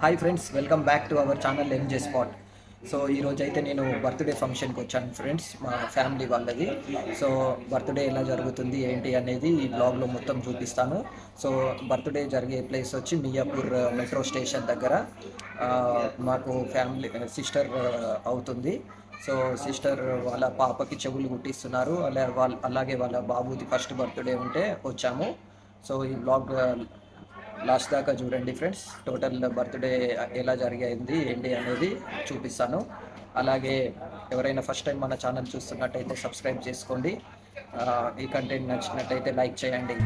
Hi friends, welcome back to our channel M J spot. So ఈరోజు అయితే నేను బర్త్డే ఫంక్షన్కి వచ్చాను ఫ్రెండ్స్, మా ఫ్యామిలీ వాళ్ళది. సో బర్త్డే ఎలా జరుగుతుంది ఏంటి అనేది ఈ బ్లాగ్లో మొత్తం చూపిస్తాను. సో బర్త్డే జరిగే ప్లేస్ వచ్చి మియాపూర్ మెట్రో స్టేషన్ దగ్గర. మాకు ఫ్యామిలీ సిస్టర్ అవుతుంది. సో సిస్టర్ వాళ్ళ పాపకి చెవులు కుట్టిస్తున్నారు. అలాగే వాళ్ళ బాబుది ఫస్ట్ బర్త్డే ఉంటే వచ్చాము. సో ఈ బ్లాగ్ లాస్ట్ దాకా చూడండి ఫ్రెండ్స్. టోటల్ బర్త్డే ఎలా జరిగింది ఏంటి అనేది చూపిస్తాను. అలాగే ఎవరైనా ఫస్ట్ టైం మన ఛానల్ చూస్తున్నట్టయితే సబ్స్క్రైబ్ చేసుకోండి. ఈ కంటెంట్ నచ్చినట్టయితే లైక్ చేయండి.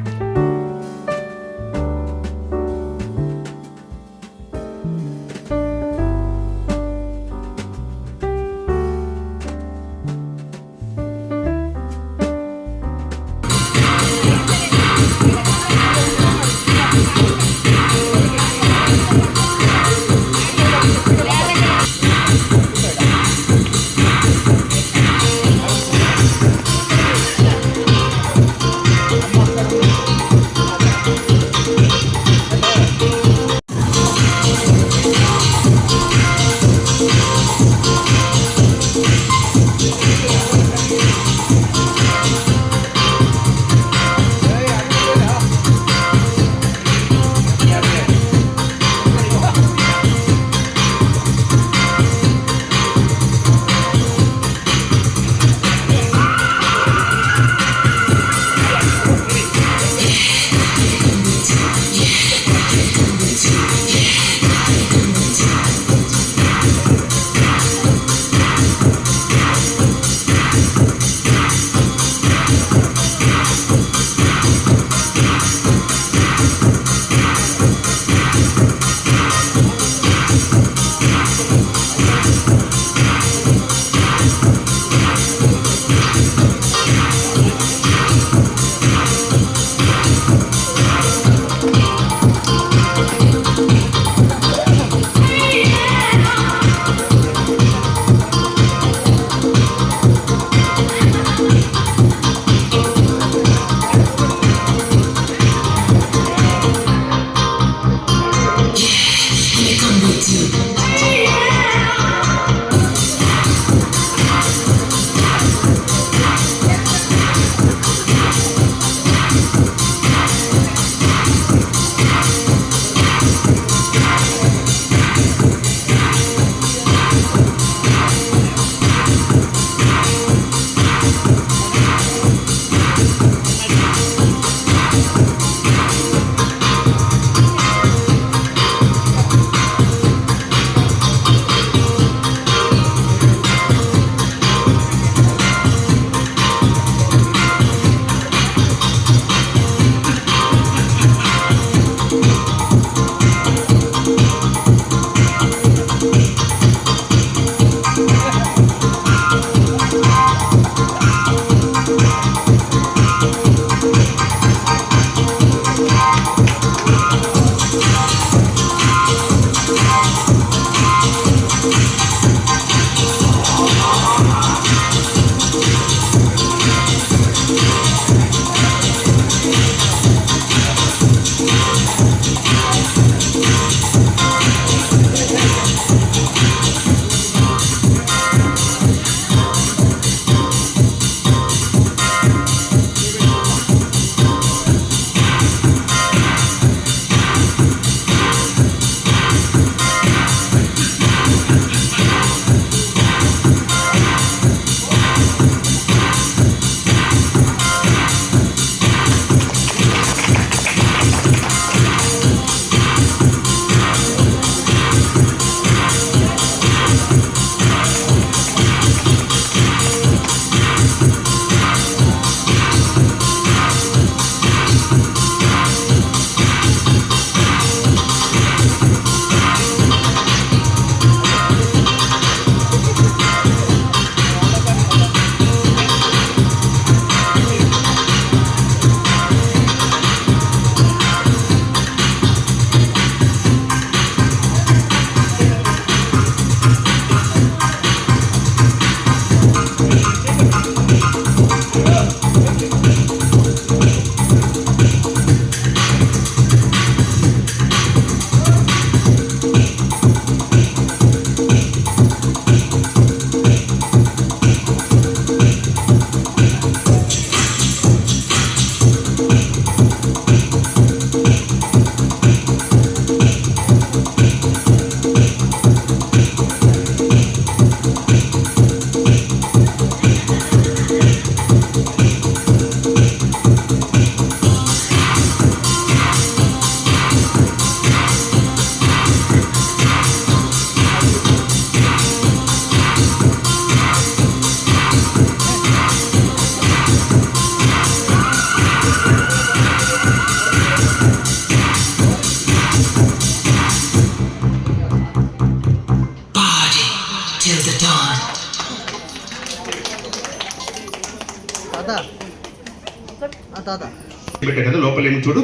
పెట్టే కదా లోపల ఏమి చూడు.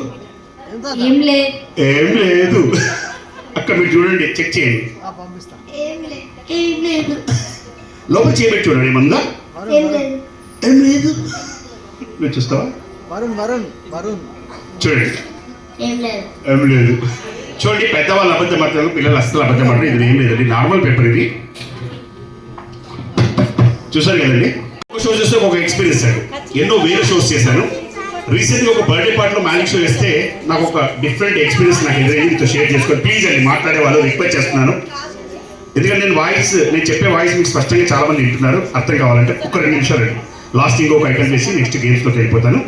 ఏం లేదు అక్కడ మీరు చూడండి, చెక్ చేయండి. లోపల చేయబెట్టి చూడండి, ఏమందా? ఏం లేదు. మీరు చూస్తావా? చూడండి, ఏం లేదు. చూడండి, పెద్దవాళ్ళు అబద్ధం మాట్లాడారు, పిల్లలు అస్సలు అబద్ధం మాట్లాడారు. ఇది ఏం లేదండి, నార్మల్ పేపర్ ఇది. చూసారు కదండి. ఒక షో చూస్తే ఒక ఎక్స్పీరియన్స్ అండి. ఎన్నో వేరే షోస్ చేశాను. రీసెంట్గా ఒక బర్త్డే పార్టీలో మ్యాజిక్ షో చేస్తే నాకు ఒక డిఫరెంట్ ఎక్స్పీరియన్స్ నాకు ఎదురైంది. మీతో షేర్ చేసుకోండి ప్లీజ్ అండి. మాట్లాడే వాళ్ళు రిక్వెస్ట్ చేస్తున్నాను, ఎందుకంటే నేను చెప్పే వాయిస్ మీకు స్పష్టంగా చాలా మంది వింటున్నారు. అర్థం కావాలంటే ఒక 2 నిమిషాలు అండి. లాస్ట్ ఇంకొక ఐటమ్ చేసి నెక్స్ట్ గేమ్స్లోకి వెళ్ళిపోతాను.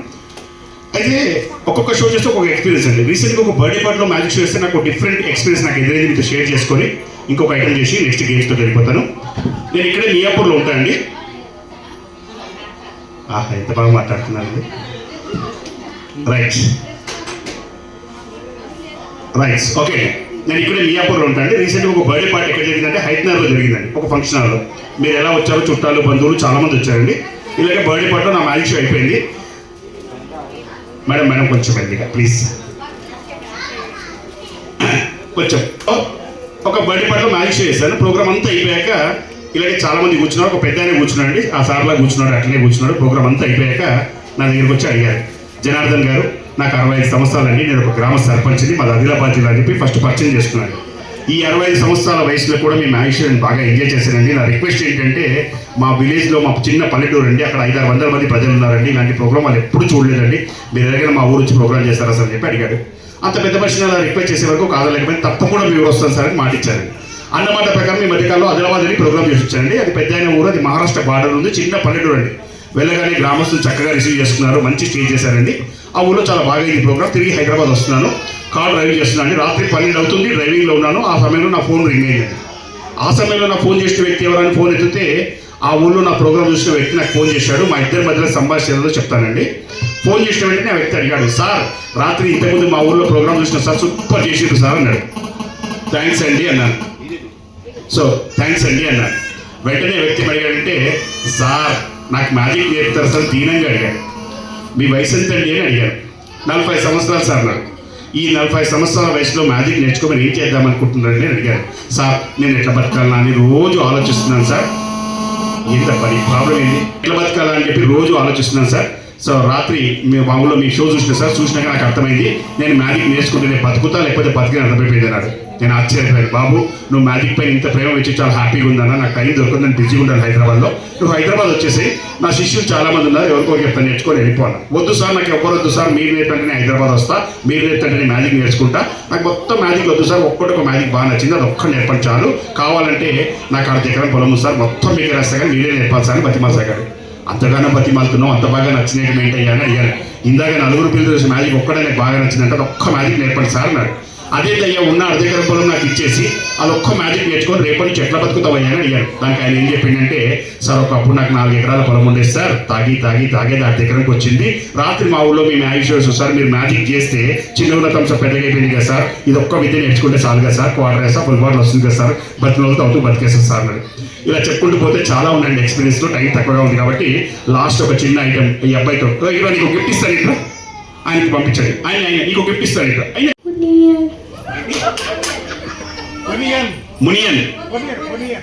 అయితే ఒక్కొక్క షో చేస్తే ఒక్కొక్క ఎక్స్పీరియన్స్ అండి. రీసెంట్గా ఒక బర్త్డే పార్టీలో మ్యాజిక్ షో చేస్తే నాకు డిఫరెంట్ ఎక్స్పీరియన్స్ నాకు ఎదురైంది. మీతో షేర్ చేసుకొని ఇంకొక ఐటమ్ చేసి నెక్స్ట్ గేమ్స్లోకి వెళ్ళిపోతాను. నేను ఇక్కడే మియాపూర్లో ఉంటానండి. ఎంత బాగా మాట్లాడుతున్నానండి. Right okay. నేను ఇక్కడే మియాపూర్లో ఉంటానండి. రీసెంట్గా ఒక బర్త్డే పార్టీ ఎక్కడ జరిగిందంటే హైదరాబాద్లో జరిగిందండి, ఒక ఫంక్షన్ హాల్లో. మీరు ఎలా వచ్చారో, చుట్టాలు బంధువులు చాలా మంది వచ్చారండి. ఇలాగే బర్త్డే పార్టీలో నా మ్యాజిక్ షో అయిపోయింది. మేడం కొంచెం మెల్లిగా ప్లీజ్. కొంచెం ఒక బర్త్డే పార్టీలో మ్యాజిక్ షో చేశాను. ప్రోగ్రామ్ అంతా అయిపోయాక ఇలాగే చాలా మంది కూర్చున్నారు. ఒక పెద్ద ఆయన కూర్చున్నాడు, ఆ సార్లా కూర్చున్నాడు, అట్లనే కూర్చున్నాడు. ప్రోగ్రామ్ అంతా అయిపోయాక నా దగ్గరికి వచ్చి అడిగారు, జనార్దన్ గారు నాకు 65 సంవత్సరాలండి, నేను ఒక గ్రామ సర్పంచ్ని, మాది ఆదిలాబాద్ జిల్లా అని చెప్పి ఫస్ట్ పరిచయం చేసుకున్నాను. ఈ 65 సంవత్సరాల వయసులో కూడా మీ మ్యాజిక్ షో నేను బాగా ఎంజాయ్ చేశానండి. నా రిక్వెస్ట్ ఏంటంటే మా విలేజ్లో మా చిన్న పల్లెటూరు అండి, అక్కడ 500-600 మంది ప్రజలు ఉన్నారండి. ఇలాంటి ప్రోగ్రామ్ వాళ్ళు ఎప్పుడు చూడలేదండి. మీరు ఎలాగైనా మా ఊరు వచ్చి ప్రోగ్రామ్ చేస్తారా సార్ అని చెప్పి అడిగాడు. అంత పెద్ద మనిషిని అలా రిక్వెస్ట్ చేసే వరకు కాదలేకపోయింది. తప్పకుండా మీ ఊరు వస్తాను సార్ అని మాటిచ్చారు. అన్నమాట ప్రకారం ఈ మధ్యకాలంలో ఆదిలాబాద్ అని ప్రోగ్రామ్ చేసి వచ్చారండి. అది పెద్ద అయిన ఊరు, అది మహారాష్ట్ర బార్డర్ ఉంది, చిన్న పల్లెటూరు అండి. వెళ్ళగానే గ్రామస్తులు చక్కగా రిసీవ్ చేసుకున్నారు, మంచి స్టే చేశారండి. ఆ ఊళ్ళో చాలా బాగా అయింది ప్రోగ్రామ్. తిరిగి హైదరాబాద్ వస్తున్నాను, కార్ డ్రైవింగ్ చేస్తున్నాను. రాత్రి 12 అవుతుంది, డ్రైవింగ్లో ఉన్నాను. ఆ సమయంలో నా ఫోన్ రింగ్ అయింది. ఆ సమయంలో నా ఫోన్ చేసిన వ్యక్తి ఎవరైనా ఫోన్ ఎత్తితే ఆ ఊళ్ళో నా ప్రోగ్రామ్ చూసిన వ్యక్తి నాకు ఫోన్ చేశాడు. మా ఇద్దరి మధ్యలో సంభాషణ చెప్తానండి. ఫోన్ చేసిన వెంటనే ఆ వ్యక్తి అడిగాడు, సార్ రాత్రి ఇంతకుముందు మా ఊళ్ళో ప్రోగ్రామ్ చూసిన సార్, సూపర్ చేసిరు సార్ అన్నాడు. థ్యాంక్స్ అండి అన్నాను. థ్యాంక్స్ అండి అన్నాను. వెంటనే వ్యక్తి అడిగాడంటే, సార్ నాకు మ్యాజిక్ నేర్పుతారు సార్ దీనంగా అడిగాడు. మీ వయసు ఎంత అండి అని అడిగాను. 40 సంవత్సరాలు సార్ అన్నాడు. ఈ 40 సంవత్సరాల వయసులో మ్యాజిక్ నేర్చుకోమని ఏం చేద్దాం అనుకుంటున్నారని నేను అడిగాను. సార్ నేను ఎట్లా బతకాలని అని రోజు ఆలోచిస్తున్నాను సార్. ఎంత పని ప్రాబ్లం ఏంటి, ఎట్లా బతకాలని చెప్పి రోజు ఆలోచిస్తున్నాను సార్. సో రాత్రి మా ఊళ్ళో మీ షో చూసిన సార్, చూసినాక నాకు అర్థమైంది నేను మ్యాజిక్ నేర్చుకుంటే నేను బతుకుతా లేకపోతే బతికి అర్థమైపోయింది అన్నాడు. నేను ఆశ్చర్యపోయాను. బాబు నువ్వు మ్యాజిక్ పైన ఇంత ప్రేమ వచ్చి చాలా హ్యాపీగా ఉందన్నా, నాకు టైం దొరుకుతుందని బిజీగా ఉంటాను హైదరాబాద్లో. నువ్వు హైదరాబాద్ వచ్చేసి నా శిష్యులు చాలా మంది ఉన్నారు, ఎవరికో చెప్తాను నేర్చుకొని వెళ్ళిపోవాలి. వద్దు సార్ నాకు ఎవరు వద్దు సార్, మీరు నేర్పంటే నేను హైదరాబాద్ వస్తా, మీరు నేర్పంటే నేను మ్యాజిక్ నేర్చుకుంటా, నాకు మొత్తం మ్యాజిక్ వద్దు సార్, ఒక్కటొక మ్యాజిక్ బాగా నచ్చింది, అది ఒక్క నేర్పండి చాలు, కావాలంటే నాకు 1/2 ఎకరం పొలం ఉంది సార్, మొత్తం మీకే రాస్తా కానీ మీరే నేర్పాలి సార్ అని బతిమాసాగారు. అంతగానో బతిమాలుతున్నావు, అంత బాగా నచ్చినట్టు ఏంటి అని అడిగాను. ఇందాక 4 పిల్లలు చూసి మ్యాజిక్ ఒక్కడే నాకు బాగా నచ్చిందంటే అది ఒక్క మ్యాజిక్ నేర్పండి సార్ అన్నాడు. అదేదయ్యా ఉన్న 1/2 ఎకరం పొలం నాకు ఇచ్చేసి అది ఒక్క మ్యాజిక్ నేర్చుకొని రేపటి నుంచి ఎట్లా బతుకుతావయ్యా అని అడిగాను. దానికి ఆయన ఏం చెప్పిందంటే, సార్ ఒకప్పుడు నాకు 4 ఎకరాల పొలం ఉండేది సార్, తాగి 1/2 ఎకరానికి వచ్చింది. రాత్రి మా ఊళ్ళో మీ మ్యాజిక్ షోస్ సార్, మీరు మ్యాజిక్ చేస్తే చిన్న ఉన్నతం సార్ పెద్దగా అయిపోయింది కదా సార్, ఇది ఒక్క విద్య నేర్చుకుంటే చాలు కదా సార్, క్వార్టర్ వేసా ఫుల్ బాటిల్ వస్తుంది కదా సార్, బతిలోతో అవుతూ బతికేస్తారు సార్ అన్నాడు. ఇలా చెప్పుకుంటూ పోతే చాలా ఉన్నాయండి ఎక్స్పీరియన్స్లో, టైం తక్కువగా ఉంది కాబట్టి లాస్ట్ ఒక చిన్న ఐటమ్ ఈ అబ్బాయితో, ఇలా నీకు గిఫ్ట్ ఇస్తాను ఇట్లా ఆయనకి పంపించండి, ఆయన నీకు గిఫ్ట్ ఇస్తాను ఇట్లా.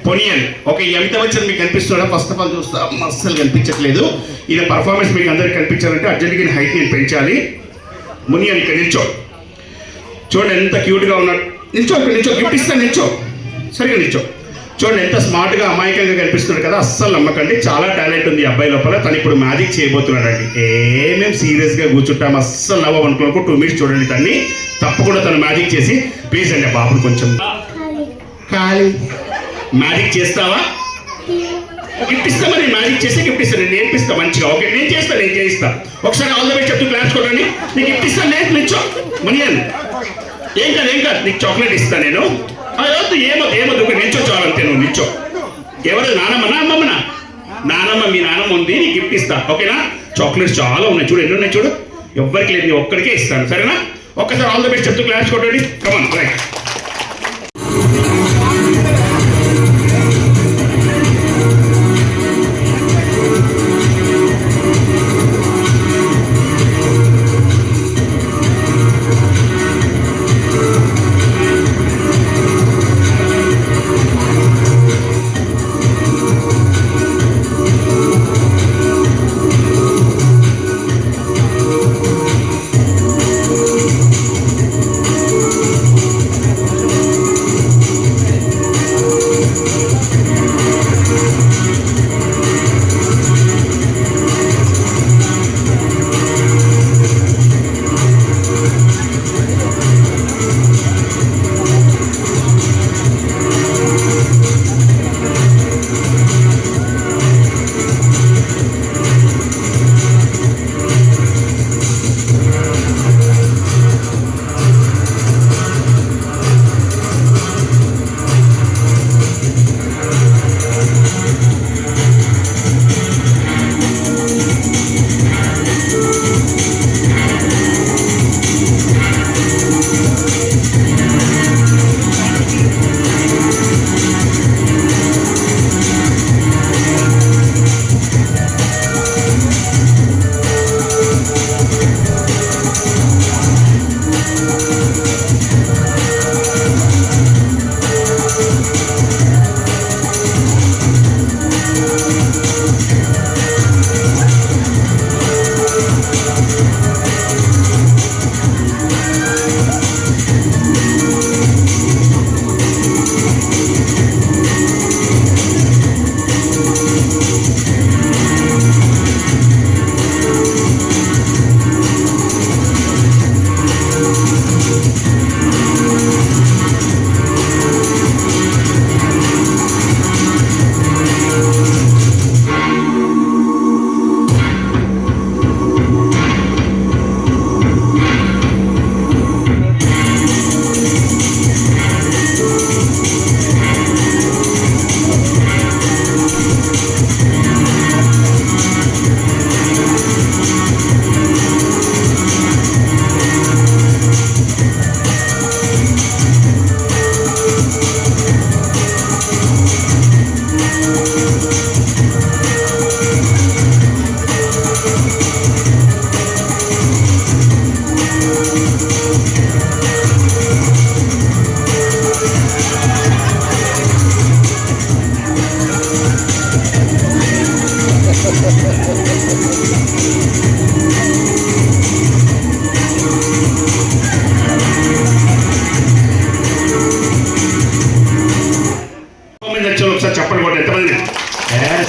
పొనియన్ ఓకే. అమితాబ్ బచ్చన్ మీకు కనిపిస్తున్నాడా? ఫస్ట్ ఆఫ్ ఆల్ చూస్తా, అస్సలు కనిపించట్లేదు. ఈయన పర్ఫార్మెన్స్ మీకు అందరికి కనిపించాలంటే అర్జెంట్గా హైట్ నేను పెంచాలి. మునియన్ ఇక్కడ నిల్చో, చూడండి ఎంత క్యూట్గా ఉన్నాడు. నిల్చో, ఇక్కడ నిల్చో, గిఫ్ట్ ఇస్తాను, నిల్చో, సరిగా నిల్చో. చూడండి ఎంత స్మార్ట్గా అమాయకంగా కనిపిస్తున్నాడు కదా, అస్సలు నమ్మకండి, చాలా టాలెంట్ ఉంది ఈ అబ్బాయి లోపల. తను ఇప్పుడు మ్యాజిక్ చేయబోతున్నాడండి. మేము సీరియస్గా కూర్చుంటాం, అస్సలు నవ్వనుకోకు. 2 మినిట్స్ చూడండి తన్ని, తప్పకుండా తను మ్యాజిక్ చేసి ప్లీజ్ అండి బాబు కొంచెం ఖాళీ మ్యాజిక్ చేస్తావా? గిఫ్ట్ ఇస్తా, మరి మ్యాజిక్ చేస్తే గిఫ్ట్ ఇస్తాను, నేను నేర్పిస్తా మంచిగా. ఓకే నేను చేయిస్తా. ఒకసారి ఆల్ ద బెస్ట్ చెప్తూ క్లాస్ కొట్టండి. నీకు గిఫ్ట్ ఇస్తాను, నేను నిల్చో మునియన్. ఏం కాదు నీకు చాక్లెట్ ఇస్తాను నేను. ఏమొద్దు నిల్చో చాలంతే, నువ్వు నిల్చో. ఎవరు నానమ్మనా అమ్మమ్మనా? నానమ్మ, మీ నానమ్మ ఉంది, నీకు గిఫ్ట్ ఇస్తా ఓకేనా. చాక్లెట్స్ చాలా ఉన్నాయి చూడు, ఎన్ని ఉన్నాయి చూడు, ఎవ్వరికి లేదు, నీ ఒక్కడికే ఇస్తాను సరేనా. ఒక్కసారి ఆల్ ద బెస్ట్ చెప్తూ క్లాస్ కొట్టండి. కమాన్ రైట్.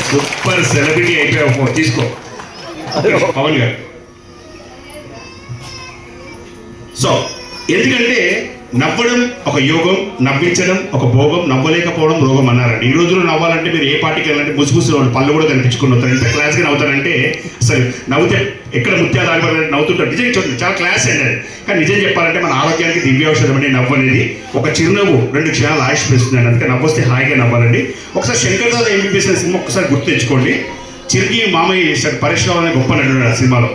సూపర్ సెలబ్రిటీ అయిపోయావు, తీసుకో పవన్ గారు. సో ఎందుకంటే నవ్వడం ఒక యోగం, నవ్వించడం ఒక భోగం, నవ్వలేకపోవడం రోగం అన్నారండి. ఈ రోజుల్లో నవ్వాలంటే మీరు ఏ పార్టీకి వెళ్ళాలంటే ముసుగుసు వాళ్ళు పళ్ళు కూడా కనిపించుకుని వస్తారు. ఎంత క్లాస్గా నవ్వుతారంటే సరే నవ్వుతే ఎక్కడ ముత్యాలు ఆగిపోవాలంటే నవ్వుతుంటారు. నిజంగా చూడండి చాలా క్లాస్ అండి అది. కానీ నిజం చెప్పాలంటే మన ఆరోగ్యానికి దివ్యౌషధం అండి నవ్వు అనేది. ఒక చిరునవ్వు 2 క్షణాలు ఆయుష్ పెంచుతుందండి. అందుకే నవ్వొస్తే హాయిగా నవ్వాలండి. ఒకసారి శంకర్ దాదా ఎంబీబీఎస్ సినిమా ఒకసారి గుర్తు తెచ్చుకోండి. చిరంజీవి మామయ్య చేశాడు, పరేష్ రావు అనే గొప్ప నటుడు ఆ సినిమాలో.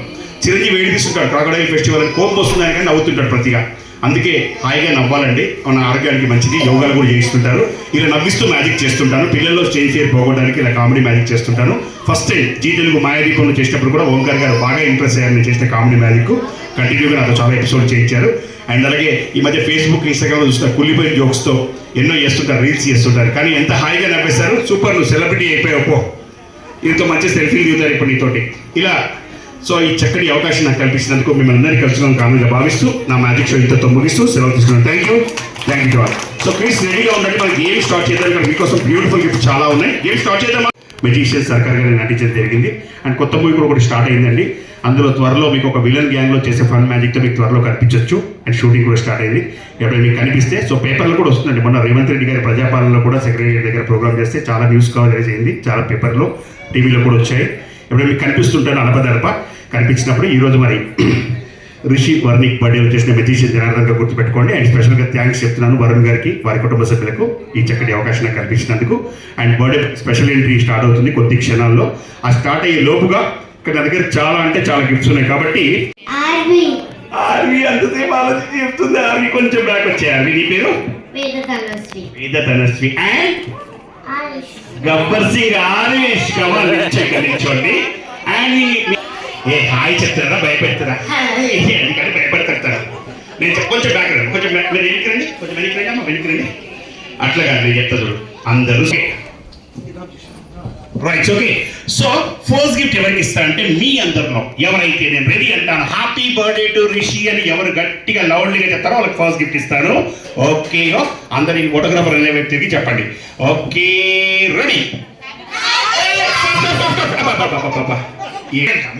చిరంజీవి ఏడిపిస్తుంటాడు, క్రాకడైల్ ఫెస్టివల్ అని కోపం వస్తుందని కానీ నవ్వుతుంటాడు ప్రతిగా. అందుకే హాయిగా నవ్వాలండి, మన ఆరోగ్యానికి మంచిది. యోగాలు కూడా చేయిస్తుంటారు. ఇలా నవ్విస్తూ మ్యాజిక్ చేస్తుంటాను. పిల్లల్లో స్టేజ్ ఫియర్ పోగొట్టడానికి ఇలా కామెడీ మ్యాజిక్ చేస్తుంటాను. ఫస్ట్ టైం జీ తెలుగు మాయాదీపంలో చేసినప్పుడు కూడా ఓంకార్ గారు బాగా ఇంట్రెస్ట్ అయ్యారు నేను చేసిన కామెడీ మ్యాజిక్. కంటిన్యూగా నాతో చాలా ఎపిసోడ్ చేయించారు. అండ్ అలాగే ఈ మధ్య ఫేస్బుక్, ఇన్స్టాగ్రామ్లో చూస్తారు కుళ్ళిపోయిన జోక్స్తో ఎన్నో చేస్తుంటారు, రీల్స్ చేస్తుంటారు. కానీ ఎంత హాయిగా నవ్వేశారు. సూపర్, నువ్వు సెలబ్రిటీ అయిపోయావు పో, ఇంతో మంచి సెల్ఫీలు దిగుతారు ఇప్పుడు నీతోటి ఇలా. సో ఈ చక్కటి అవకాశం నాకు కల్పించినందుకు మిమ్మల్ని అందరికీ కలుసుకుని కామెంట్గా భావిస్తూ నా మ్యాజిక్ షో ఇంతతో ముగిస్తూ సెలవు తీసుకున్నాను. Thank you all. So please రెడీగా ఉండండి, మనం గేమ్ స్టార్ట్ చేద్దాం. ఇక్కడ మీకోసం బ్యూటిఫుల్ గిఫ్ట్ చాలా ఉన్నాయి. గేమ్ స్టార్ట్ చేద్దామా? మెజిషియన్ సర్కార్ గారిని నటించడం జరిగింది. అండ్ కొత్త మూవీ కూడా ఒకటి స్టార్ట్ అయిందండి. అందులో త్వరలో మీకు ఒక విలన్ గ్యాంగ్లో చేసే ఫన్ మ్యాజిక్తో మీకు త్వరలో కనిపించవచ్చు. అండ్ షూటింగ్ కూడా స్టార్ట్ అయింది. ఎప్పుడైనా మీకు కనిపిస్తే సో పేపర్లో కూడా వస్తుందండి. మొన్న రేవంత్ రెడ్డి గారి ప్రజాపాలనలో కూడా సెక్రటరీ దగ్గర ప్రోగ్రామ్ చేస్తే చాలా న్యూస్ కవరేజ్ అయింది, చాలా పేపర్లో టీవీలో కూడా వచ్చాయి. ఎప్పుడైనా మీకు కనిపిస్తుంటాను అడపదడప. కనిపించినప్పుడు ఈరోజు మరి రిషి వర్ణిక్ బర్త్డే వచ్చేసిన మెజిషియన్ జనార్దన్గా గుర్తుపెట్టుకోండి. అండ్ స్పెషల్గా థ్యాంక్స్ చెప్తున్నాను వరుణ్ గారికి, వారి కుటుంబ సభ్యులకు ఈ చక్కటి అవకాశం నాకు కల్పించినందుకు. And birthday special entry start అవుతుంది కొద్ది క్షణాల్లో. ఆ స్టార్ట్ అయ్యే లోపుగా ఇక్కడ నా దగ్గర చాలా అంటే చాలా గిఫ్ట్స్ ఉన్నాయి. కాబట్టి ఆర్వి అంతసేపు ఆలోచించి చెప్తుంది. ఆర్వి కొంచెం బ్యాక్ వచ్చాయి. ఆర్వి నీ పేరు? వేద తనశ్రీ. అండ్ గబ్బర్ సింగ్ ఆర్వేష్. కమల్ నిల్చోండి. అండ్ ఏ హాయ్ చెప్తారా భయపెడతారా? ఎందుకంటే భయపడతారా? నేను కొంచెం బ్యాక్ రండి, కొంచెం మీరు వెనక్కి రండి, కొంచెం వెనక్కి రండి అమ్మ, వెనక్కి రండి. అట్లా కాదు నేను చెప్తా చూడు అందరూ right. Okay, so first gift ఎవరికి ఇస్తా అంటే మీ అందరిలో ఎవరైతే నేను రెడీ అంటాను హ్యాపీ బర్త్డే టు రిషి అని ఎవరు గట్టిగా లౌడ్లీగా చెప్తారో వాళ్ళకి ఫస్ట్ గిఫ్ట్ ఇస్తాను. ఓకే, అందరికి ఫోటోగ్రాఫర్ అనే వ్యక్తికి చెప్పండి. Okay ready?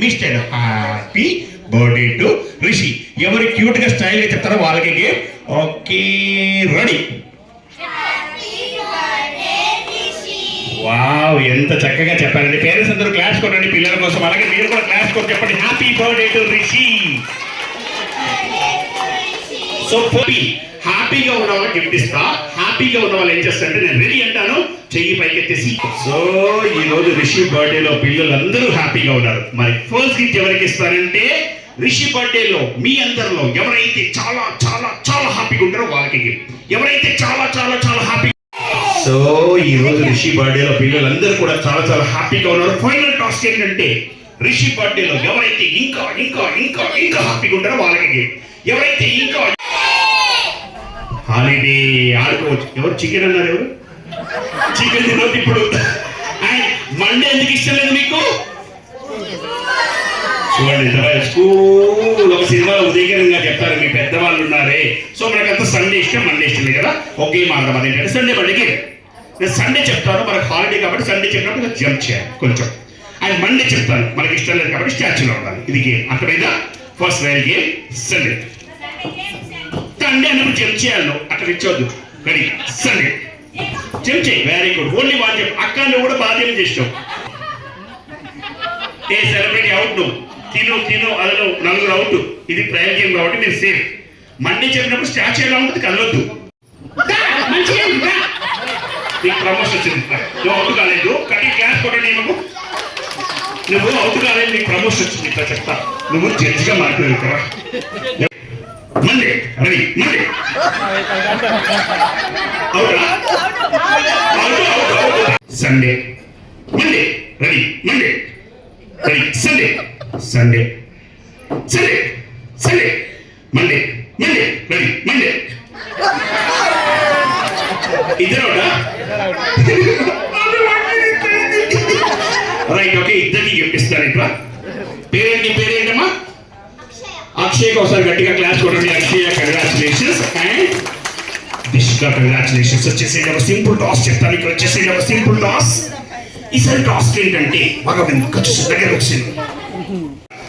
Me style happy birthday to Rishi. ఎవరు క్యూట్ గా స్టైల్ గా చెప్తారో వాళ్ళకి గిఫ్ట్. Okay ready? వావ్, ఎంత చక్కగా చెప్పారండి. పేరెంట్స్ అందరూ క్లాస్ కొట్టండి పిల్లల కోసం. అలాగే మీరు కూడా క్లాస్ కొట్టి చెప్పండి happy birthday to Rishi. So హ్యాపీగా ఉన్న వాళ్ళకి గిఫ్ట్ ఇస్తా. హ్యాపీగా ఉన్న వాళ్ళు ఏం చేస్తారంటే నేను రెడీ అంటాను, చెయ్యి పైకెత్తేసి. సో ఈ రోజు రిషి బర్త్డేలో పిల్లలందరూ హ్యాపీగా ఉన్నారు. మరి ఫస్ట్ గిఫ్ట్ ఎవరికి ఇస్తారంటే రిషి బర్త్డేలో మీ అందరిలో ఎవరైతే చాలా చాలా చాలా హ్యాపీగా ఉంటారో వాళ్ళకి గిఫ్ట్. ఎవరైతే చాలా చాలా చాలా హ్యాపీ. సో ఈ రోజు రిషి బర్త్డేలో పిల్లలందరూ కూడా చాలా చాలా హ్యాపీగా ఉన్నారు. ఫైనల్ టాస్క్ ఏంటంటే రిషి బర్త్డేలో ఎవరైతే ఇంకా ఇంకా ఇంకా ఇంకా హ్యాపీగా ఉంటారో వాళ్ళకి గిఫ్ట్. ఎవరైతే ఇంకా హాలిడే ఆడుకోవచ్చు. ఎవరు చికెన్ అన్నారు? ఎవరు చికెన్ తినొద్దు ఇప్పుడు. మండే ఎందుకు ఇష్టం లేదు మీకు? చూడండి స్కూల్ ఒక సినిమాలో ఉదయకరంగా చెప్తారు మీ పెద్దవాళ్ళు ఉన్నారే. సో మనకంతా సండే ఇష్టం, మండే ఇష్టం లేదు కదా. ఒకే మార్గం అదేంటంటే సండే మండేకి నేను సండే చెప్తాను మనకు హాలిడే కాబట్టి సండే చెప్పినప్పుడు జంప్ చేయాలి కొంచెం. అండ్ మండే చెప్తాను మనకి ఇష్టం లేదు కాబట్టి స్టాచ్యూలో ఉండాలి. ఇది గేమ్ అర్థమైందా? First rail game Sunday. Sunday అన్నప్పుడు జంప్ చేయాలి, నువ్వు అక్కడ ఇచ్చొద్దు. రెడీ? సండే జంప్ చేయి. Very good. Only one jump. అక్క నువ్వు కూడా బాధ్యత చేస్తావు. ఏ సెలబ్రిటీ అవుట్, నువ్వు తిను అదను నలుగురు అవుట్. ఇది ట్రయల్ గేమ్ కాబట్టి మీరు సేఫ్. మండే చెప్పినప్పుడు స్టాచ్యూ ఎలా ఉంటుంది కదలొద్దు. నీకు ప్రమోషన్ వచ్చింది. నువ్వు అవుట్ కాలేదు కానీ క్లాస్ కొట్టండి. నువ్వు అవుట్ కాలేదు, నీకు ప్రమోషన్ వచ్చింది. ఇట్లా చెప్తా, నువ్వు జడ్జిగా మాట్లాడు కదా. Monday ready? Monday Sunday. Monday ready? Monday ready? Sunday Sunday Sunday Sunday Monday Monday ready? Monday ఇద్దరు రైట్. ఓకే, ఇద్దరికి చెప్పిస్తాను. ఇట్లా పేరేంటమ్మా? అక్షయ్ ఒకసారి గట్టిగా క్లాస్ కొట్టండి. అక్షయ్ కంగ్రాచులేషన్స్. అండ్ దిష్గా కంగ్రాచులేషన్స్. వచ్చేసేది ఒక సింపుల్ టాస్ చెప్తాను. ఇక్కడ వచ్చేసేది ఒక సింపుల్ టాస్. ఈసారి టాస్క్ ఏంటంటే బాగా వచ్చేసి దగ్గర వచ్చింది.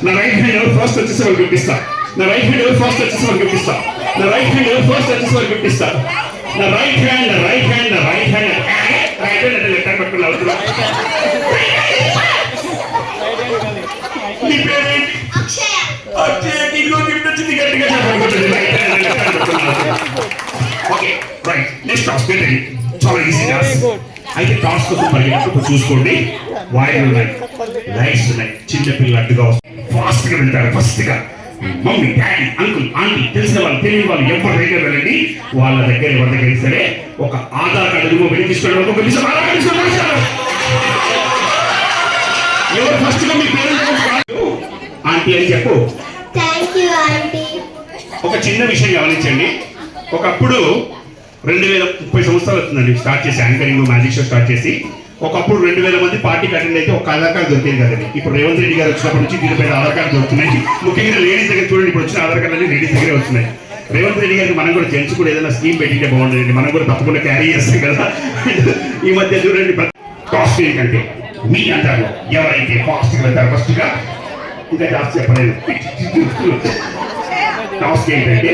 నా రైట్ హ్యాండ్ ఎవరు ఫస్ట్ వచ్చేసి వాళ్ళు చూపిస్తా. నా రైట్ హ్యాండ్ ఎవరు ఫస్ట్ వచ్చేసి వాళ్ళు చూపిస్తా. నా రైట్ హ్యాండ్ ఎవరు ఫస్ట్ వచ్చేసి వాళ్ళు చూపిస్తా. నా right hand right hand right hand right hand అంటే లెఫ్ట్ హ్యాండ్ పట్టుకుని అవుతున్నా. నీ పేరేంటి? అక్షయ. నీకు గిఫ్ట్ వచ్చింది గట్టిగా చెప్పండి. రైట్ హ్యాండ్ లెఫ్ట్ హ్యాండ్ పట్టుకుని అవుతున్నా. ఓకే రైట్ నెక్స్ట్ టాస్క్ ఏంటండి? చాలా ఈజీ టాస్క్. అయితే టాస్క్ కోసం పరిగెత్తుకు చూసుకోండి. వాయిల్ ఉన్నాయి, లైట్స్ ఉన్నాయి, చిన్నపిల్లలు అడ్డుగా ఫాస్ట్ గా వెళ్తారు. ఫస్ట్ గా మమ్మీ డాడీ అంకుల్ ఆంటీ తెలిసిన వాళ్ళు తెలియని వాళ్ళు ఎవరి దగ్గర వెళ్ళండి. వాళ్ళ దగ్గర ఎవరి దగ్గర సరే ఒక ఆధార్ కార్డు వెళ్ళి తీసుకోవడం. ఎవరు ఫస్ట్ గా మీ పేరెంట్స్ ఆంటీ అని చెప్పు. ఒక చిన్న విషయం గమనించండి. ఒకప్పుడు 2030 సంవత్సరాలు అవుతుందండి స్టార్ట్ చేసి యాంకరింగ్ మ్యాజిక్ షో స్టార్ట్ చేసి. ఒకప్పుడు 2000 మంది పార్టీకి అటెండ్ అయితే ఒక ఆధార్ కార్డు దొరికేది కదండి. ఇప్పుడు రేవంత్ రెడ్డి గారు వచ్చినప్పటి నుంచి దీనిపైన ఆధార్ కార్డు దొరుకుతున్నాయి. ముఖ్యంగా లేడీస్ దగ్గర చూడండి, ఇప్పుడు వచ్చిన ఆధార్ కార్డు అన్ని లేడీస్ దగ్గరే వస్తున్నాయి. రేవంత్ రెడ్డి గారికి మనం కూడా జెంట్స్ కూడా ఏదైనా స్కీమ్ పెట్టింటే బాగుంటుంది. మనం కూడా తప్పకుండా క్యారీ చేస్తాం కదా. ఈ మధ్య చూడండి టాస్క్ ఏంటంటే మీ అందరూ ఎవరైతే ఫాస్ట్ గా వెళ్తారు ఫస్ట్ గా ఇంకా టాస్క్ చెప్పలేదు. టాస్క్ ఏంటంటే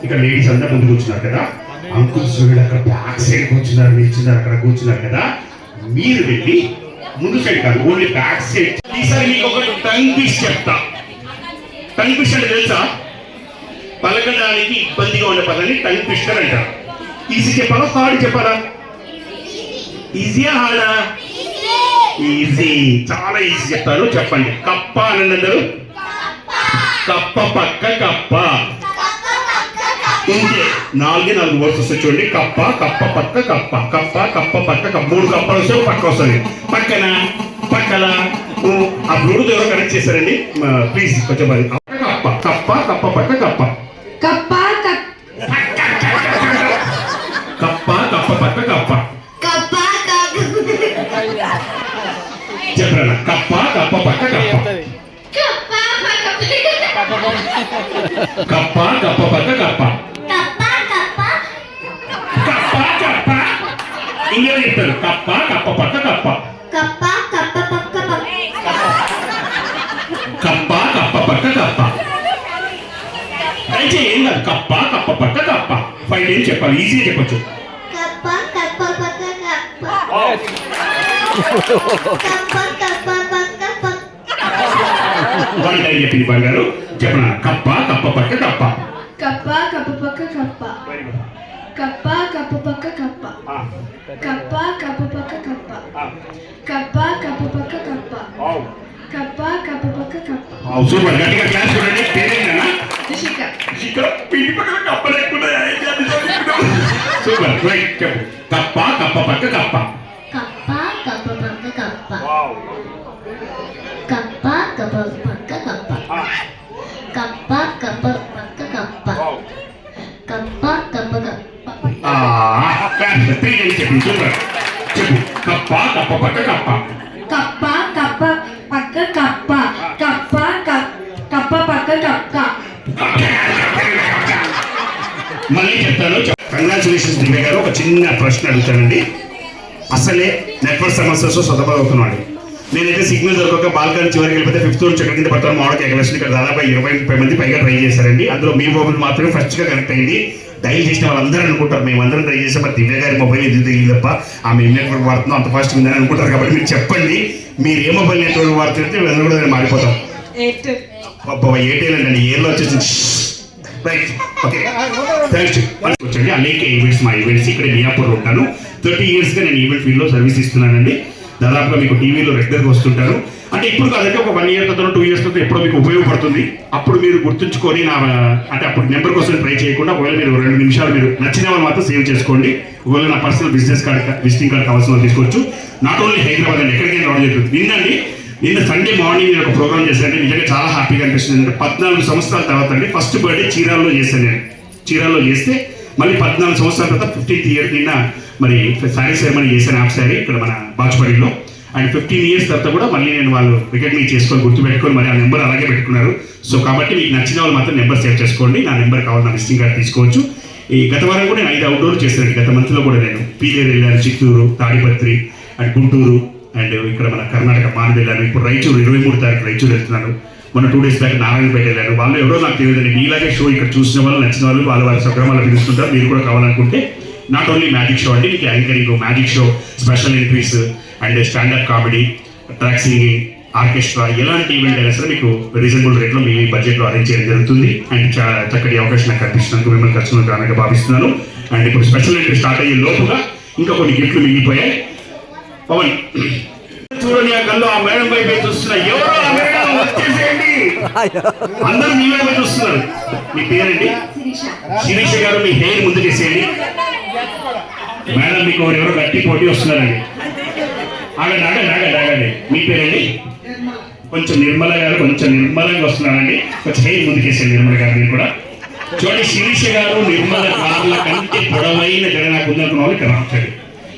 ఇక్కడ లేడీస్ అంతా ముందు కూర్చున్నారు కదా. అంకుల్స్ అక్కడ బ్యాక్ సైడ్ కూర్చున్నారు, నిల్చున్నారు, అక్కడ కూర్చున్నారు కదా. మీరు వెళ్ళి ముందు సైడ్ కాదు, ఓన్లీ బ్యాక్ సైడ్. ఈసారి మీకు ఒక టంగ్ ట్విస్ట్ చెప్తా. టంగ్ ట్విస్ట్ అంటే తెలుసా? పలకడానికి ఇబ్బందిగా ఉండే పదాన్ని టంగ్ ట్విస్టర్ అంటారు. ఈజీ చెప్పాలా హార్డ్ చెప్పాలా? ఈజీయా హార్డా? ఈజీ, చాలా ఈజీ చెప్తాను. చెప్పండి. కప్ప అని అందరూ. కప్ప పక్క కప్ప. ఇంకే 4 వర్డ్స్ వస్తాయి చూడండి. కప్ప కప్ప పక్క కప్ప. కప్ప కప్ప పక్క కప్ప. 3 కప్పలు వస్తే పక్క వస్తుంది. పక్కన పక్కల ఆ బ్లూటూత్ ఎవరో కనెక్ట్ చేశారండి ప్లీజ్ కొంచెం. మరి కప్ప కప్ప కప్ప పక్క కప్ప. కప్ప కప్ప కప్ప పక్క కప్ప. చెప్పరా? కప్ప కప్ప పక్క కప్ప. కప్ప కప్ప పక్క కప్ప. ఇంకేం చెప్తారు? కప్ప కప్ప పక్క కప్ప. కప్ప కప్ప పక్క కప్ప. అయితే ఏం కాదు. కప్ప కప్ప పక్క కప్ప. 5 టైమ్స్ చెప్పాలి. ఈజీగా చెప్పచ్చు. వన్ టైం చెప్పింది బంగారు. చెప్పనా? కప్ప కప్ప పక్క కప్ప. కప్ప కప్ప పక్క కప్ప. కప్ప కప్ప పక్క కప్ప. కప్ప కప్ప పక్క కప్ప. కప్ప కప్ప పక్క కప్ప. కప్ప కప్ప పక్క కప్ప. సూపర్, గట్టిగా క్లాస్ చూడండి. పేరేంటన్నా? రిషిక. పిండి పక్కన కప్ప లేకుండా సూపర్ రైట్. చెప్పు. కప్ప కప్ప పక్క కప్ప. కప్ప కప్ప పక్క కప్ప. కప్ప కప్ప పక్క కప్ప. కప్ప కప్ప పక్క కప్ప. కప్ప కప్ప కప్ప. 3 టైమ్స్ చెప్పు. సూపర్. చెప్పు. కప్ప కప్ప పక్క కప్ప. కప్ప కప్ప పక్క కప్ప. కప్ప కప్ప పక్క కప్ప. మళ్ళీ చెప్తాను. కంగ్రాచులేషన్స్ దివ్య గారు. ఒక చిన్న ప్రశ్న అడుగుతానండి. అసలే నెట్వర్క్ సమస్యతో సతమతమవుతున్నాడు. నేనైతే సిగ్నల్ దొరకక బాల్కనీ చివరికి వెళ్ళిపోతే 5th నుంచి కింద పడతాను. మామూలుగా ఎగవేషన్ ఇక్కడ దాదాపు 20-30 మంది పైగా ట్రై చేశారండి. అందులో మీ మొబైల్ మాత్రమే ఫస్ట్ గా కనెక్ట్ అయింది. డైల్ చేసిన వాళ్ళందరూ అనుకుంటారు మేమందరం ట్రై చేసాం, మరి దివ్య గారి మొబైల్ ఎందుకు తెలియదు తప్ప ఆమె నెట్వర్క్ వాడుతున్నాం అంత ఫాస్ట్ ఉందని అనుకుంటారు. కాబట్టి మీరు చెప్పండి, మీరు ఏ మొబైల్ నెట్వర్క్ వాడుతుంటే అందరూ కూడా మారిపోతాం. ఎయిర్టెల్ అండి. ఏర్లో వచ్చేసి రైట్. Okay thanks. వచ్చండి అనేక ఈవెంట్స్, మా ఈవెంట్స్ ఇక్కడ మియాపూర్లో ఉంటాను. 30 yearsగా నేను ఈవెంట్ ఫీల్డ్లో సర్వీస్ ఇస్తున్నానండి. దాదాపుగా మీకు టీవీలో రెగ్యులర్గా వస్తుంటారు. అంటే ఇప్పుడు కాదంటే ఒక 1 year తర్వాత 2 years తర్వాత ఎప్పుడో మీకు ఉపయోగపడుతుంది. అప్పుడు మీరు గుర్తుంచుకొని అంటే అప్పుడు నెంబర్ కోసం ట్రై చేయకుండా ఒకవేళ మీరు 2 నిమిషాలు మీరు నచ్చిన వాళ్ళు మాత్రం సేవ్ చేసుకోండి. ఒకవేళ నా personal business card visiting card కావాల్సిన తీసుకోవచ్చు. నాట్ ఓన్లీ హైదరాబాద్ అండి, ఎక్కడికైనా రావడం జరుగుతుంది. నిన్న సండే మార్నింగ్ నేను ఒక ప్రోగ్రామ్ చేశాను. నిజంగా చాలా హ్యాపీగా అనిపిస్తుంది. అంటే 14 సంవత్సరాల తర్వాత అండి ఫస్ట్ బర్త్డే చీరాల్లో చేశాను నేను. చీరాల్లో చేస్తే మళ్ళీ 14 సంవత్సరాల తర్వాత 15th year నిన్న మరి శారీ సెరమనీ చేశాను. యాప్ శారీ ఇక్కడ మన బాచుపల్లిలో. అండ్ 15 years తర్వాత కూడా మళ్ళీ నేను వాళ్ళు రికగ్నైజ్ చేసుకొని గుర్తుపెట్టుకొని మరి ఆ నెంబర్ అలాగే పెట్టుకున్నారు. సో కాబట్టి మీకు నచ్చిన వాళ్ళు మాత్రం నెంబర్ సేవ్ చేసుకోండి. నా నెంబర్ కావాలి, నా విజిటింగ్ కార్డ్ తీసుకోవచ్చు. ఈ గత వారం కూడా నేను 5 అవుట్డోర్ చేశాను. గత మంత్లో కూడా నేను పీలేరు వెళ్ళాను, చిత్తూరు, తాడిపత్రి, అండ్ గుంటూరు, అండ్ ఇక్కడ మన కర్ణాటక మానది వెళ్ళాను. ఇప్పుడు రాయచూరు 23 తారీఖు రాయచూరు వెళ్తున్నాను. మొన్న 2 days బ్యాక్ నారాయణపేట వెళ్ళాను. వాళ్ళు ఎవరో నాకు తెలియదండి. మీలాగే షో ఇక్కడ చూసిన వాళ్ళు, నచ్చిన వాళ్ళు వాళ్ళ స్వగ్రామాలు పిలుస్తుంటారు. మీరు కూడా కావాలనుకుంటే నాట్ ఓన్లీ మ్యాజిక్ షో అండి, మీకు anchoring, magic show, special entries and standup comedy, track singing, orchestra, ఎలాంటి ఈవెంట్ అయినా సరే మీకు రీజనబుల్ రేట్లో మీ బడ్జెట్లో అరేంజ్ చేయడం జరుగుతుంది. అండ్ చక్కటి అవకాశం నాకు కల్పిస్తున్నందుకు మిమ్మల్ని ఖర్చును కారణంగా భావిస్తున్నాను. అండ్ ఇప్పుడు స్పెషల్ ఎంట్రీ స్టార్ట్ అయ్యే లోపుగా ఇంకా కొన్ని గిఫ్ట్లు మిగిలిపోయాయి. పవన్ చూడండి, ఆ కళ్ళు ఆ మేడం వైపు చూస్తున్నా. ఎవరో ఆ మేడం వచ్చేసేయండి. అందరూ మీ వైపు చూస్తున్నారు. మీ పేరండి? శిరీష గారు, మీ హెయిర్ ముందుకేసేయండి. మేడం మీకు ఎవరో గట్టి పోటీ వస్తున్నారండి. ఆగండి ఆగండి ఆగండి ఆగండి. మీ పేరండి? కొంచెం నిర్మల గారు, కొంచెం నిర్మలంగా వస్తున్నారండి. కొంచెం హెయిర్ ముందుకేసేయండి నిర్మల గారు. మీరు కూడా చూడండి, శిరీష గారు నిర్మల గారుల కంటే పొడవైన జగన్ నాకు ఉందనుకున్న వాళ్ళు ఇక్కడ రావచ్చండి.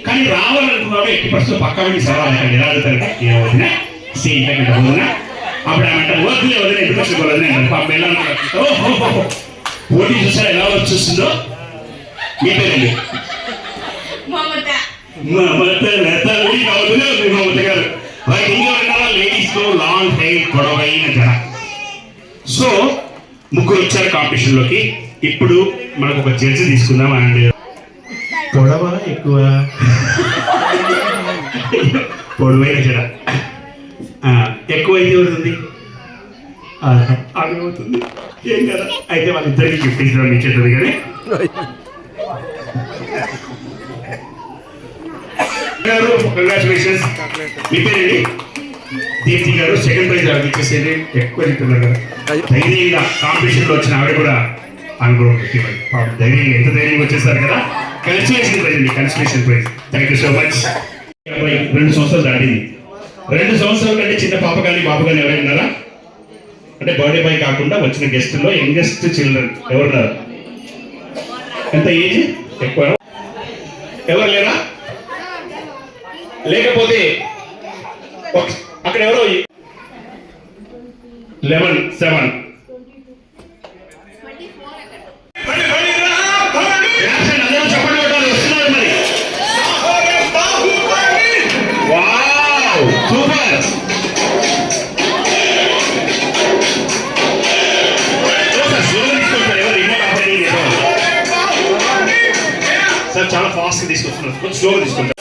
కానీ రావాలనుకున్నాడు ఎట్టి పరిస్థితులు పక్క వెళ్ళి సవాల్ ఎలా అవుతారు వదిన సేమ్ వదిన అప్పుడు ఏమంటారు వదిలే వదిలే ఇంట్రెస్ట్ వదిలే అంటారు. పాప వెళ్ళాలనుకుంటారు. పోటీ చూసారా ఎలా వచ్చి చూస్తుందో? మీ పేరండి? మమత గారు. వాళ్ళకి ఇంకా వెళ్ళాలా లేడీస్ లో లాంగ్ హెయిర్, పొడవైన జడ. సో ముగ్గురు వచ్చారు కాంపిటీషన్ లోకి. ఇప్పుడు మనకు ఒక జడ్జి తీసుకుందాం. అండ్ పొడవ ఎక్కువ, పొడవైన జడ ఎక్కువ అయితే అవుతుంది, అది అవుతుంది ఏం కదా. అయితే వాళ్ళిద్దరికి గిఫ్ట్ ఇస్తాం మీ చేతులు. కానీ గారు కంగ్రాచులేషన్స్. మీ పేరండి? దీప్తి గారు. సెకండ్ ప్రైజ్ ఆవిడ ఇచ్చేసేది. ఎక్కువ చెప్తున్నారు కదా. ధైర్యంగా కాంపిటీషన్ లో వచ్చిన ఆవిడ కూడా అనుభవం ధైర్యంగా, ఎంత ధైర్యంగా వచ్చేసారు కదా. కన్సలేషన్ ప్రైజ్ అండి, consolation praise. Thank you so much. 2 సంవత్సరాలు దాటింది. 2 సంవత్సరాల కంటే చిన్న పాప కానీ బాబు కానీ ఎవరైనా ఉన్నారా? అంటే బర్త్డే బాయ్ కాకుండా వచ్చిన గెస్ట్లో యంగెస్ట్ చిల్డ్రన్ ఎవరున్నారు? ఎంత ఏజ్? ఎక్కువ ఎవరు లేరా? లేకపోతే అక్కడ ఎవరో 11, 7 సార్ చాలా ఫాస్ట్ గా తీసుకొస్తున్నారు. కొంచెం స్లోగా తీసుకుంటారు.